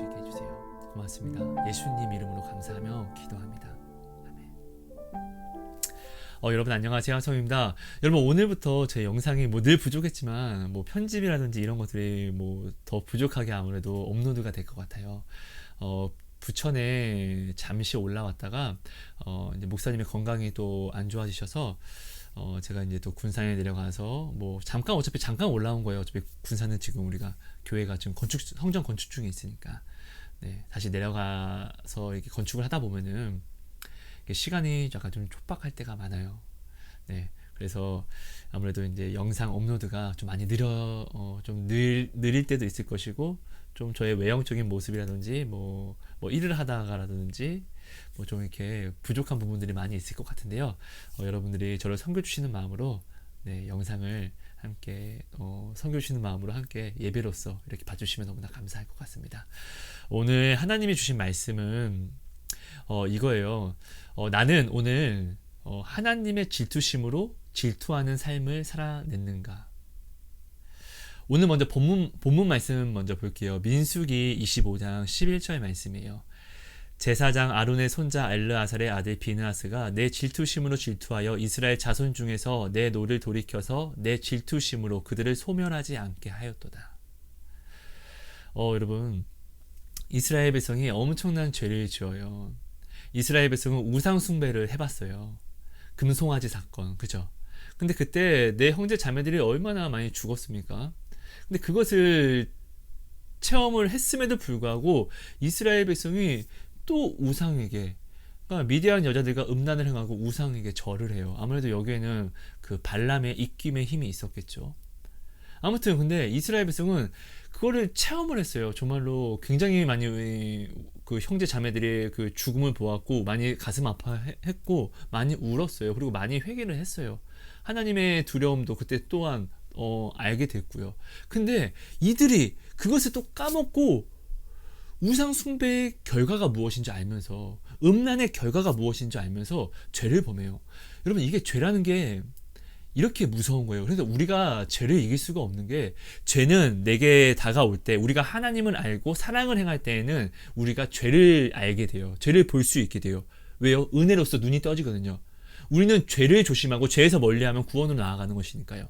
수 있게 해주세요. 고맙습니다. 예수님 이름으로 감사하며 기도합니다. 아멘. 여러분 안녕하세요. 성입니다. 여러분 오늘부터 제 영상이 늘 부족했지만 편집이라든지 이런 것들이 더 부족하게 아무래도 업로드가 될 것 같아요. 부천에 잠시 올라왔다가 이제 목사님의 건강이 또 안 좋아지셔서 제가 이제 또 군산에 내려가서 어차피 잠깐 올라온 거예요. 어차피 군산은 지금 우리가 교회가 지금 성전 건축 중에 있으니까 다시 내려가서 이렇게 건축을 하다 보면은 시간이 약간 좀 촉박할 때가 많아요. 그래서 아무래도 이제 영상 업로드가 좀 많이 느릴 때도 있을 것이고, 좀 저의 외형적인 모습이라든지 일을 하다가라든지 좀 이렇게 부족한 부분들이 많이 있을 것 같은데요. 여러분들이 저를 섬겨주시는 마음으로 영상을 함께 섬겨주시는 마음으로 함께 예배로서 이렇게 봐주시면 너무나 감사할 것 같습니다. 오늘 하나님이 주신 말씀은 이거예요. 나는 오늘 하나님의 질투심으로 질투하는 삶을 살아냈는가. 오늘 먼저 본문 말씀 먼저 볼게요. 민수기 25장 11절 말씀이에요. 제사장 아론의 손자 엘르아살의 아들 비느하스가 내 질투심으로 질투하여 이스라엘 자손 중에서 내 노를 돌이켜서 내 질투심으로 그들을 소멸하지 않게 하였도다. 여러분, 이스라엘 백성이 엄청난 죄를 지어요. 이스라엘 백성은 우상 숭배를 해봤어요. 금송아지 사건, 그죠? 근데 그때 내 형제 자매들이 얼마나 많이 죽었습니까? 근데 그것을 체험을 했음에도 불구하고 이스라엘 백성이 또 우상에게, 그러니까 미디안 여자들과 음란을 행하고 우상에게 절을 해요. 아무래도 여기에는 그 발람의 입김의 힘이 있었겠죠. 아무튼 근데 이스라엘 백성은 그거를 체험을 했어요. 정말로 굉장히 많이 그 형제 자매들의 그 죽음을 보았고 많이 가슴 아파했고 많이 울었어요. 그리고 많이 회개를 했어요. 하나님의 두려움도 그때 또한 알게 됐고요. 근데 이들이 그것을 또 까먹고 우상 숭배의 결과가 무엇인지 알면서, 음란의 결과가 무엇인지 알면서 죄를 범해요. 여러분, 이게 죄라는 게 이렇게 무서운 거예요. 그래서 우리가 죄를 이길 수가 없는 게, 죄는 내게 다가올 때 우리가 하나님을 알고 사랑을 행할 때에는 우리가 죄를 알게 돼요. 죄를 볼 수 있게 돼요. 왜요? 은혜로서 눈이 떠지거든요. 우리는 죄를 조심하고 죄에서 멀리하면 구원으로 나아가는 것이니까요.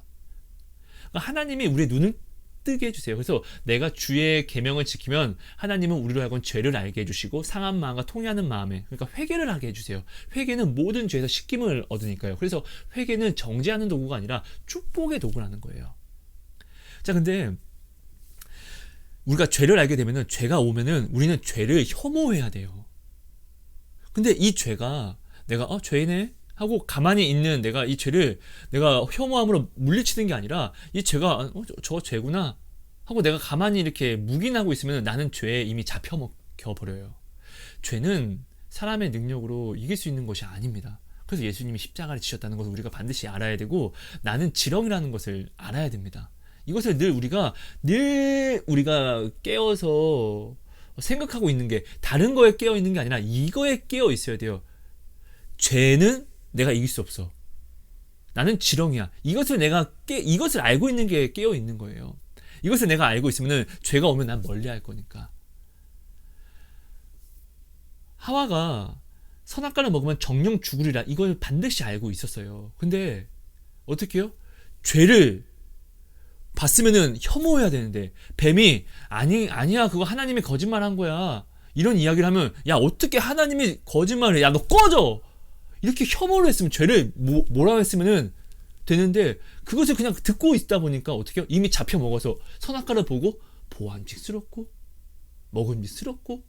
그러니까 하나님이 우리의 눈을 뜨게 해주세요. 그래서 내가 주의 계명을 지키면 하나님은 우리로 하여금 죄를 알게 해주시고 상한 마음과 통회하는 마음에, 그러니까 회개를 하게 해주세요. 회개는 모든 죄에서 씻김을 얻으니까요. 그래서 회개는 정죄하는 도구가 아니라 축복의 도구라는 거예요. 자, 근데 우리가 죄를 알게 되면은, 죄가 오면은 우리는 죄를 혐오해야 돼요. 근데 이 죄가 내가 죄네 하고 가만히 있는 내가 이 죄를 내가 혐오함으로 물리치는 게 아니라, 이 죄가 저 죄구나 하고 내가 가만히 이렇게 묵인하고 있으면 나는 죄에 이미 잡혀먹혀 버려요. 죄는 사람의 능력으로 이길 수 있는 것이 아닙니다. 그래서 예수님이 십자가를 지셨다는 것을 우리가 반드시 알아야 되고, 나는 지렁이라는 것을 알아야 됩니다. 이것을 늘 우리가 깨어서 생각하고 있는 게, 다른 거에 깨어 있는 게 아니라 이거에 깨어 있어야 돼요. 죄는 내가 이길 수 없어. 나는 지렁이야. 이것을 알고 있는 게 깨어 있는 거예요. 이것을 내가 알고 있으면 죄가 오면 난 멀리할 거니까. 하와가 선악과를 먹으면 정령 죽으리라, 이걸 반드시 알고 있었어요. 근데 어떻게 해요? 죄를 봤으면은 혐오해야 되는데, 뱀이 아니야 그거 하나님이 거짓말한 거야, 이런 이야기를 하면, 야 어떻게 하나님이 거짓말을 해, 야 너 꺼져, 이렇게 혐오를 했으면, 죄를 뭐라고 했으면은 되는데, 그것을 그냥 듣고 있다 보니까 어떻게 해요? 이미 잡혀 먹어서 선악과를 보고 보암직스럽고 먹음직스럽고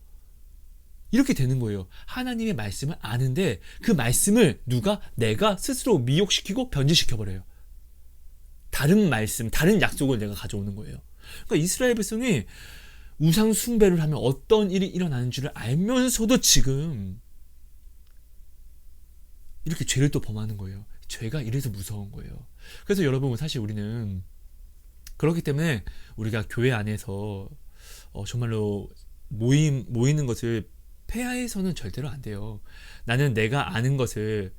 이렇게 되는 거예요. 하나님의 말씀을 아는데 그 말씀을 내가 스스로 미혹시키고 변질시켜 버려요. 다른 말씀, 다른 약속을 내가 가져오는 거예요. 그러니까 이스라엘 백성이 우상 숭배를 하면 어떤 일이 일어나는 줄을 알면서도 지금 이렇게 죄를 또 범하는 거예요. 죄가 이래서 무서운 거예요. 그래서 여러분, 사실 우리는 그렇기 때문에 우리가 교회 안에서 정말로 모이는 것을 폐하해서는 절대로 안 돼요. 나는 내가 아는 것을,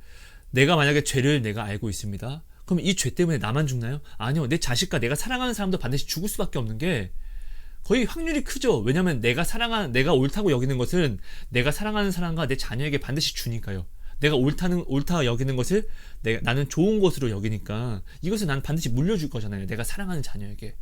내가 만약에 죄를 내가 알고 있습니다. 그럼 이 죄 때문에 나만 죽나요? 아니요. 내 자식과 내가 사랑하는 사람도 반드시 죽을 수밖에 없는 게, 거의 확률이 크죠. 왜냐하면 내가 옳다고 여기는 것은 내가 사랑하는 사람과 내 자녀에게 반드시 주니까요. 내가 옳다 여기는 것을 나는 좋은 것으로 여기니까 이것을 난 반드시 물려줄 거잖아요. 내가 사랑하는 자녀에게.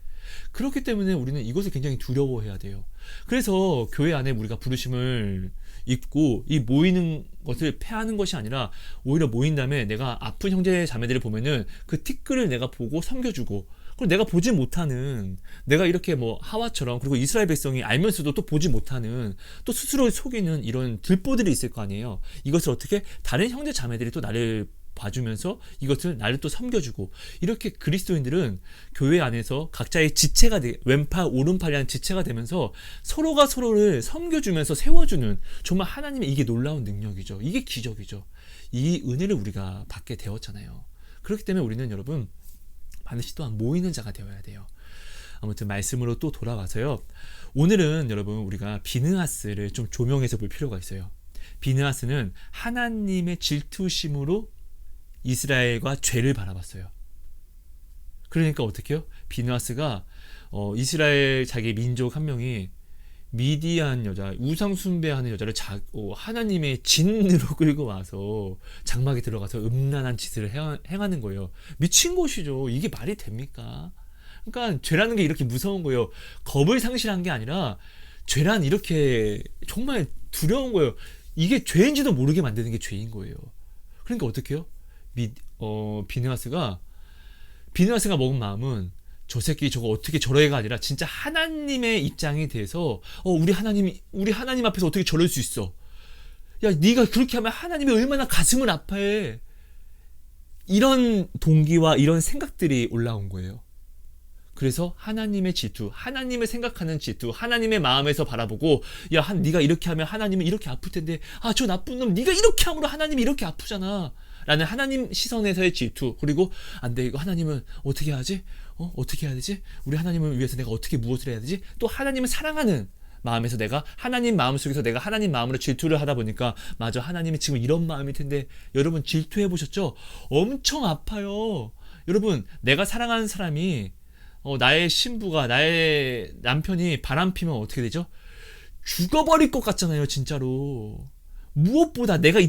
그렇기 때문에 우리는 이것을 굉장히 두려워해야 돼요. 그래서 교회 안에 우리가 부르심을 입고 이 모이는 것을 패하는 것이 아니라 오히려 모인 다음에 내가 아픈 형제 자매들을 보면은 그 티끌을 내가 보고 섬겨주고, 그리고 내가 보지 못하는, 내가 이렇게 뭐 하와처럼, 그리고 이스라엘 백성이 알면서도 또 보지 못하는, 또 스스로 속이는 이런 들보들이 있을 거 아니에요. 이것을 어떻게 다른 형제 자매들이 또 나를 봐주면서 이것을 나를 또 섬겨주고, 이렇게 그리스도인들은 교회 안에서 각자의 지체가 왼팔 오른팔이라는 지체가 되면서 서로가 서로를 섬겨주면서 세워주는, 정말 하나님의 이게 놀라운 능력이죠. 이게 기적이죠. 이 은혜를 우리가 받게 되었잖아요. 그렇기 때문에 우리는 여러분 반드시 또한 모이는 자가 되어야 돼요. 아무튼 말씀으로 또 돌아와서요. 오늘은 여러분 우리가 비느하스를 좀 조명해서 볼 필요가 있어요. 비느하스는 하나님의 질투심으로 이스라엘과 죄를 바라봤어요. 그러니까 어떻게 해요? 비느하스가 이스라엘 자기 민족 한 명이 미디안 여자, 우상 숭배하는 여자를 하나님의 진으로 끌고 와서 장막에 들어가서 음란한 짓을 행하는 거예요. 미친 것이죠. 이게 말이 됩니까? 그러니까 죄라는 게 이렇게 무서운 거예요. 겁을 상실한 게 아니라 죄란 이렇게 정말 두려운 거예요. 이게 죄인지도 모르게 만드는 게 죄인 거예요. 그러니까 어떻게 해요? 비느하스가 먹은 마음은 저 새끼 저거 어떻게 저러해가 아니라 진짜 하나님의 입장이 돼서 우리 하나님 앞에서 어떻게 저럴 수 있어? 야, 네가 그렇게 하면 하나님이 얼마나 가슴을 아파해. 이런 동기와 이런 생각들이 올라온 거예요. 그래서 하나님의 질투, 하나님을 생각하는 질투, 하나님의 마음에서 바라보고, 야, 네가 이렇게 하면 하나님은 이렇게 아플 텐데, 저 나쁜 놈, 네가 이렇게 함으로 하나님이 이렇게 아프잖아 라는 하나님 시선에서의 질투. 그리고 안 돼, 이거 하나님은 어떻게 하지? 어떻게 해야 되지? 우리 하나님을 위해서 내가 어떻게 무엇을 해야 되지? 또 하나님을 사랑하는 마음에서 내가 하나님 마음 속에서 내가 하나님 마음으로 질투를 하다 보니까, 맞아, 하나님이 지금 이런 마음일 텐데. 여러분 질투해 보셨죠? 엄청 아파요. 여러분, 내가 사랑하는 사람이 나의 신부가, 나의 남편이 바람피면 어떻게 되죠? 죽어버릴 것 같잖아요, 진짜로. 무엇보다 내가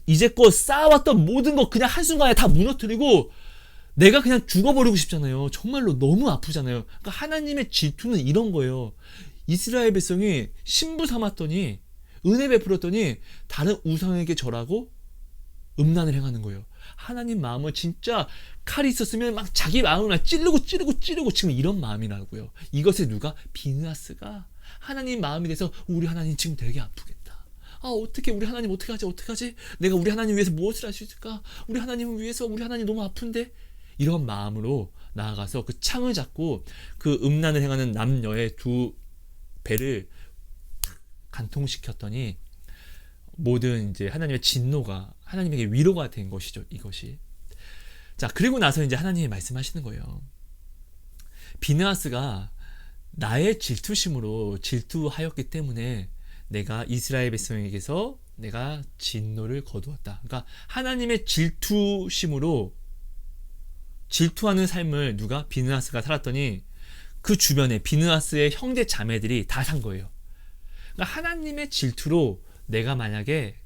이제껏 쌓아왔던 모든 거 그냥 한순간에 다 무너뜨리고 내가 그냥 죽어버리고 싶잖아요. 정말로 너무 아프잖아요. 그러니까 하나님의 질투는 이런 거예요. 이스라엘 백성이 신부 삼았더니, 은혜 베풀었더니 다른 우상에게 절하고 음란을 행하는 거예요. 하나님 마음은 진짜 칼이 있었으면 막 자기 마음을 찌르고 지금 이런 마음이라고요. 이것을 누가? 비느하스가 하나님 마음이 돼서 우리 하나님 지금 되게 아프겠다. 어떻게 우리 하나님 어떡하지? 내가 우리 하나님 위해서 무엇을 할 수 있을까? 우리 하나님을 위해서 우리 하나님 너무 아픈데? 이런 마음으로 나아가서 그 창을 잡고 그 음란을 행하는 남녀의 두 배를 간통시켰더니 모든 이제 하나님의 진노가 하나님에게 위로가 된 것이죠, 이것이. 자, 그리고 나서 이제 하나님이 말씀하시는 거예요. 비느하스가 나의 질투심으로 질투하였기 때문에 내가 이스라엘 백성에게서 내가 진노를 거두었다. 그러니까 하나님의 질투심으로 질투하는 삶을 비느하스가 살았더니 그 주변에 비느하스의 형제 자매들이 다 산 거예요. 그러니까 하나님의 질투로 내가 만약에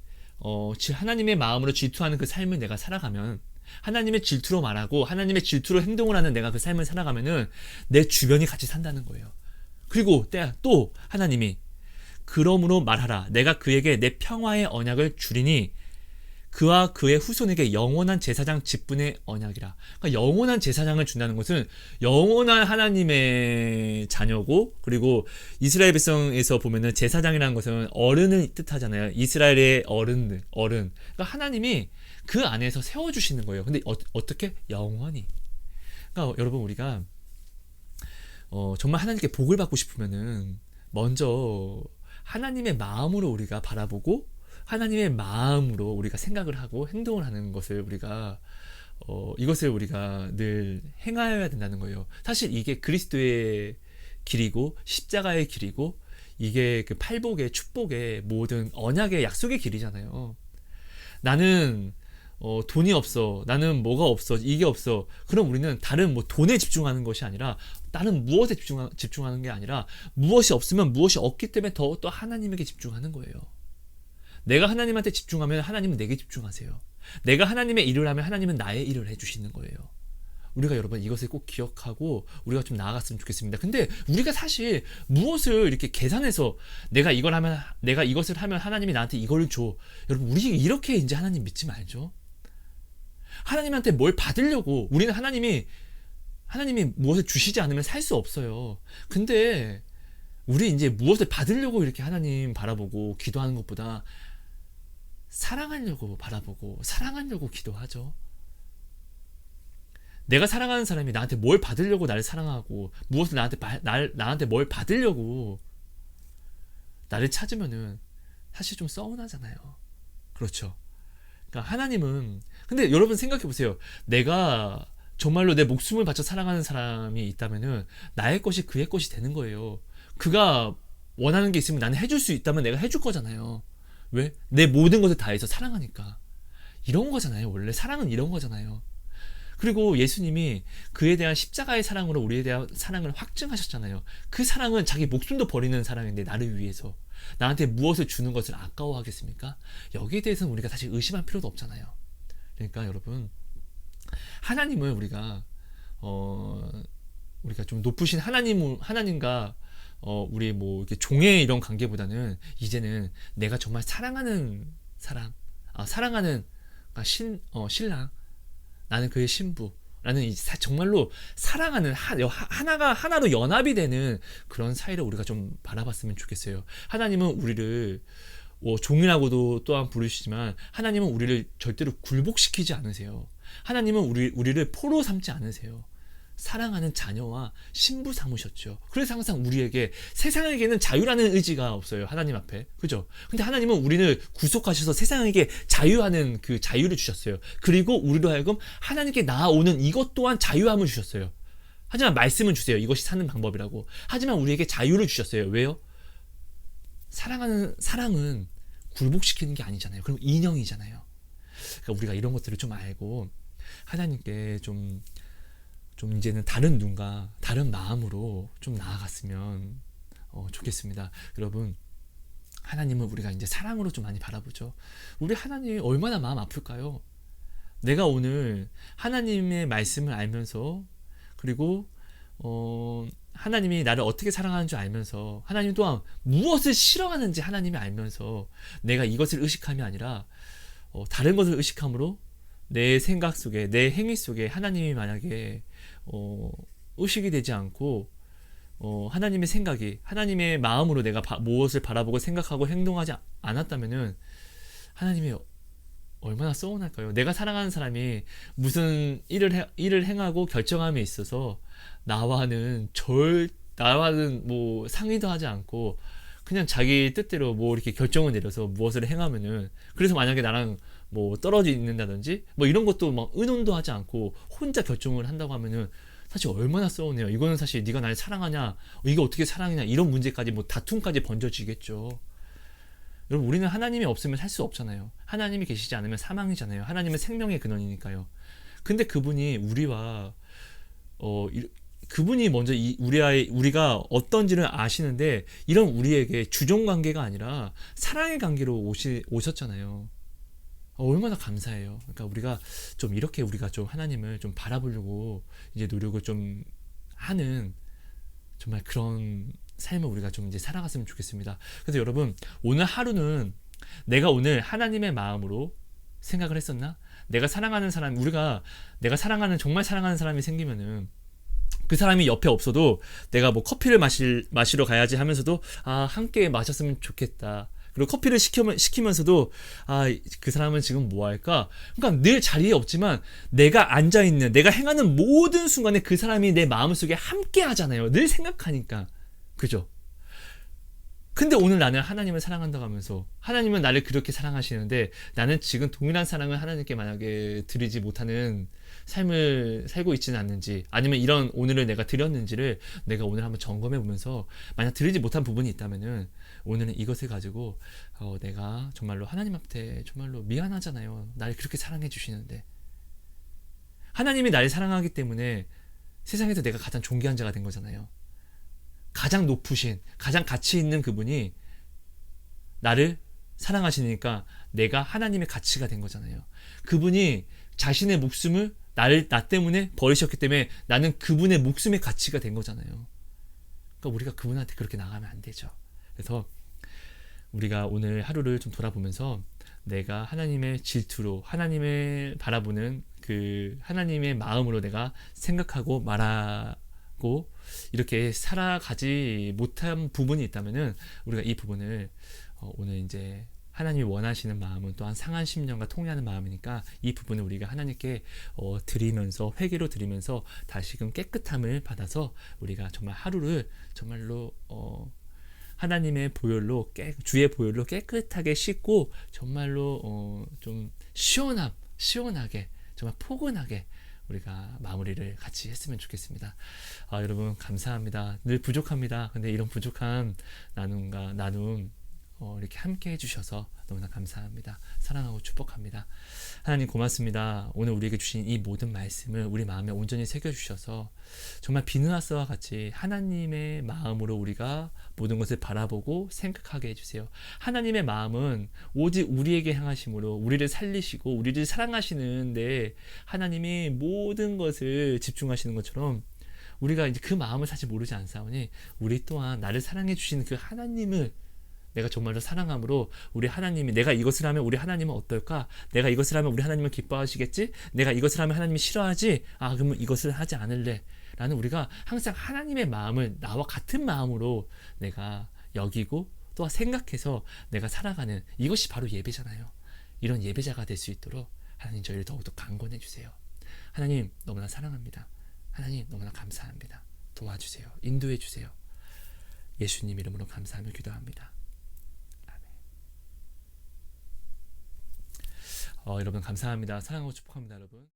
하나님의 마음으로 질투하는 그 삶을 내가 살아가면, 하나님의 질투로 말하고 하나님의 질투로 행동을 하는 내가 그 삶을 살아가면은 내 주변이 같이 산다는 거예요. 그리고 또 하나님이 그러므로 말하라, 내가 그에게 내 평화의 언약을 주리니 그와 그의 후손에게 영원한 제사장 직분의 언약이라. 그러니까 영원한 제사장을 준다는 것은 영원한 하나님의 자녀고, 그리고 이스라엘 백성에서 보면은 제사장이라는 것은 어른을 뜻하잖아요. 이스라엘의 어른. 그러니까 하나님이 그 안에서 세워주시는 거예요. 근데 어떻게? 영원히. 그러니까 여러분, 우리가 정말 하나님께 복을 받고 싶으면은 먼저 하나님의 마음으로 우리가 바라보고 하나님의 마음으로 우리가 생각을 하고 행동을 하는 것을 우리가 이것을 우리가 늘 행하여야 된다는 거예요. 사실 이게 그리스도의 길이고 십자가의 길이고 이게 그 팔복의 축복의 모든 언약의 약속의 길이잖아요. 나는 돈이 없어. 나는 뭐가 없어. 이게 없어. 그럼 우리는 다른 뭐 돈에 집중하는 것이 아니라 다른 무엇에 집중하는 게 아니라 무엇이 없으면 무엇이 없기 때문에 더 또 하나님에게 집중하는 거예요. 내가 하나님한테 집중하면 하나님은 내게 집중하세요. 내가 하나님의 일을 하면 하나님은 나의 일을 해주시는 거예요. 우리가 여러분 이것을 꼭 기억하고 우리가 좀 나아갔으면 좋겠습니다. 근데 우리가 사실 무엇을 이렇게 계산해서 내가 이것을 하면 하나님이 나한테 이걸 줘. 여러분 우리 이렇게 이제 하나님 믿지 말죠. 하나님한테 뭘 받으려고 우리는 하나님이 무엇을 주시지 않으면 살 수 없어요. 근데 우리 이제 무엇을 받으려고 이렇게 하나님 바라보고 기도하는 것보다 사랑하려고 바라보고 사랑하려고 기도하죠. 내가 사랑하는 사람이 나한테 뭘 받으려고 나를 사랑하고 무엇을 나한테 뭘 받으려고 나를 찾으면은 사실 좀 서운하잖아요. 그렇죠. 그러니까 하나님은 근데 여러분 생각해 보세요. 내가 정말로 내 목숨을 바쳐 사랑하는 사람이 있다면은 나의 것이 그의 것이 되는 거예요. 그가 원하는 게 있으면 나는 해줄 수 있다면 내가 해줄 거잖아요. 왜? 내 모든 것을 다해서 사랑하니까. 이런 거잖아요. 원래 사랑은 이런 거잖아요. 그리고 예수님이 그에 대한 십자가의 사랑으로 우리에 대한 사랑을 확증하셨잖아요. 그 사랑은 자기 목숨도 버리는 사랑인데 나를 위해서 나한테 무엇을 주는 것을 아까워하겠습니까? 여기에 대해서는 우리가 사실 의심할 필요도 없잖아요. 그러니까 여러분 하나님을 우리가 좀 높으신 하나님과 우리 뭐 이렇게 종의 이런 관계보다는 이제는 내가 정말 사랑하는 사람, 사랑하는 신랑, 나는 그의 신부, 라는 정말로 사랑하는 하나로 연합이 되는 그런 사이를 우리가 좀 바라봤으면 좋겠어요. 하나님은 우리를 종이라고도 또한 부르시지만 하나님은 우리를 절대로 굴복시키지 않으세요. 하나님은 우리를 포로 삼지 않으세요. 사랑하는 자녀와 신부 삼으셨죠. 그래서 항상 우리에게 세상에게는 자유라는 의지가 없어요. 하나님 앞에. 그죠? 근데 하나님은 우리를 구속하셔서 세상에게 자유하는 그 자유를 주셨어요. 그리고 우리로 하여금 하나님께 나아오는 이것 또한 자유함을 주셨어요. 하지만 말씀은 주세요. 이것이 사는 방법이라고. 하지만 우리에게 자유를 주셨어요. 왜요? 사랑은 굴복시키는 게 아니잖아요. 그럼 인형이잖아요. 그러니까 우리가 이런 것들을 좀 알고 하나님께 좀 이제는 다른 눈과 다른 마음으로 좀 나아갔으면 좋겠습니다. 여러분 하나님은 우리가 이제 사랑으로 좀 많이 바라보죠. 우리 하나님이 얼마나 마음 아플까요? 내가 오늘 하나님의 말씀을 알면서 그리고 하나님이 나를 어떻게 사랑하는 줄 알면서 하나님 또한 무엇을 싫어하는지 하나님이 알면서 내가 이것을 의식함이 아니라 다른 것을 의식함으로 내 생각 속에 내 행위 속에 하나님이 만약에 의식이 되지 않고 하나님의 생각이 하나님의 마음으로 내가 무엇을 바라보고 생각하고 행동하지 않았다면은 하나님이 얼마나 서운할까요? 내가 사랑하는 사람이 무슨 일을 행하고 결정함에 있어서 나와는 뭐 상의도 하지 않고 그냥 자기 뜻대로 뭐 이렇게 결정을 내려서 무엇을 행하면은 그래서 만약에 나랑 뭐 떨어져 있는다든지 뭐 이런 것도 막 의논도 하지 않고 혼자 결정을 한다고 하면은 사실 얼마나 서운해요. 이거는 사실 네가 날 사랑하냐, 이게 어떻게 사랑이냐 이런 문제까지 뭐 다툼까지 번져지겠죠. 여러분 우리는 하나님이 없으면 살 수 없잖아요. 하나님이 계시지 않으면 사망이잖아요. 하나님은 생명의 근원이니까요. 근데 그분이 우리와 그분이 먼저 우리가 어떤지를 아시는데 이런 우리에게 주종 관계가 아니라 사랑의 관계로 오셨잖아요. 얼마나 감사해요. 그러니까 우리가 좀 이렇게 우리가 좀 하나님을 좀 바라보려고 이제 노력을 좀 하는 정말 그런 삶을 우리가 좀 이제 살아갔으면 좋겠습니다. 그래서 여러분 오늘 하루는 내가 오늘 하나님의 마음으로 생각을 했었나? 내가 사랑하는 사람, 내가 정말 사랑하는 사람이 생기면은 그 사람이 옆에 없어도 내가 뭐 커피를 마시러 가야지 하면서도 함께 마셨으면 좋겠다. 그리고 커피를 시키면서도 그 사람은 지금 뭐 할까? 그러니까 늘 자리에 없지만 내가 앉아있는 내가 행하는 모든 순간에 그 사람이 내 마음속에 함께 하잖아요. 늘 생각하니까. 그죠? 근데 오늘 나는 하나님을 사랑한다고 하면서 하나님은 나를 그렇게 사랑하시는데 나는 지금 동일한 사랑을 하나님께 만약에 드리지 못하는 삶을 살고 있지는 않는지, 아니면 이런 오늘을 내가 드렸는지를 내가 오늘 한번 점검해 보면서 만약 드리지 못한 부분이 있다면은 오늘은 이것을 가지고 내가 정말로 하나님한테 정말로 미안하잖아요. 나를 그렇게 사랑해 주시는데. 하나님이 나를 사랑하기 때문에 세상에서 내가 가장 존귀한 자가 된 거잖아요. 가장 높으신, 가장 가치 있는 그분이 나를 사랑하시니까 내가 하나님의 가치가 된 거잖아요. 그분이 자신의 목숨을 나 때문에 버리셨기 때문에 나는 그분의 목숨의 가치가 된 거잖아요. 그러니까 우리가 그분한테 그렇게 나가면 안 되죠. 그래서 우리가 오늘 하루를 좀 돌아보면서 내가 하나님의 질투로, 하나님을 바라보는 그 하나님의 마음으로 내가 생각하고 말하고 이렇게 살아가지 못한 부분이 있다면은 우리가 이 부분을 오늘 이제 하나님이 원하시는 마음은 또한 상한 심령과 통회하는 마음이니까 이 부분을 우리가 하나님께 드리면서, 회개로 드리면서 다시금 깨끗함을 받아서 우리가 정말 하루를 정말로 하나님의 보혈로 주의 보혈로 깨끗하게 씻고 정말로 좀 시원하게 정말 포근하게 우리가 마무리를 같이 했으면 좋겠습니다. 여러분 감사합니다. 늘 부족합니다. 근데 이런 부족한 나눔 이렇게 함께 해주셔서 너무나 감사합니다. 사랑하고 축복합니다. 하나님 고맙습니다. 오늘 우리에게 주신 이 모든 말씀을 우리 마음에 온전히 새겨주셔서 정말 비누아스와 같이 하나님의 마음으로 우리가 모든 것을 바라보고 생각하게 해주세요. 하나님의 마음은 오직 우리에게 향하심으로 우리를 살리시고 우리를 사랑하시는데 하나님이 모든 것을 집중하시는 것처럼 우리가 이제 그 마음을 사실 모르지 않사오니 우리 또한 나를 사랑해 주시는 그 하나님을 내가 정말로 사랑함으로 우리 하나님이, 내가 이것을 하면 우리 하나님은 어떨까? 내가 이것을 하면 우리 하나님은 기뻐하시겠지? 내가 이것을 하면 하나님이 싫어하지? 그러면 이것을 하지 않을래 라는 우리가 항상 하나님의 마음을 나와 같은 마음으로 내가 여기고 또 생각해서 내가 살아가는 이것이 바로 예배잖아요. 이런 예배자가 될 수 있도록 하나님 저희를 더욱더 강권해 주세요. 하나님 너무나 사랑합니다. 하나님 너무나 감사합니다. 도와주세요. 인도해 주세요. 예수님 이름으로 감사하며 기도합니다. 여러분 감사합니다. 사랑하고 축복합니다. 여러분.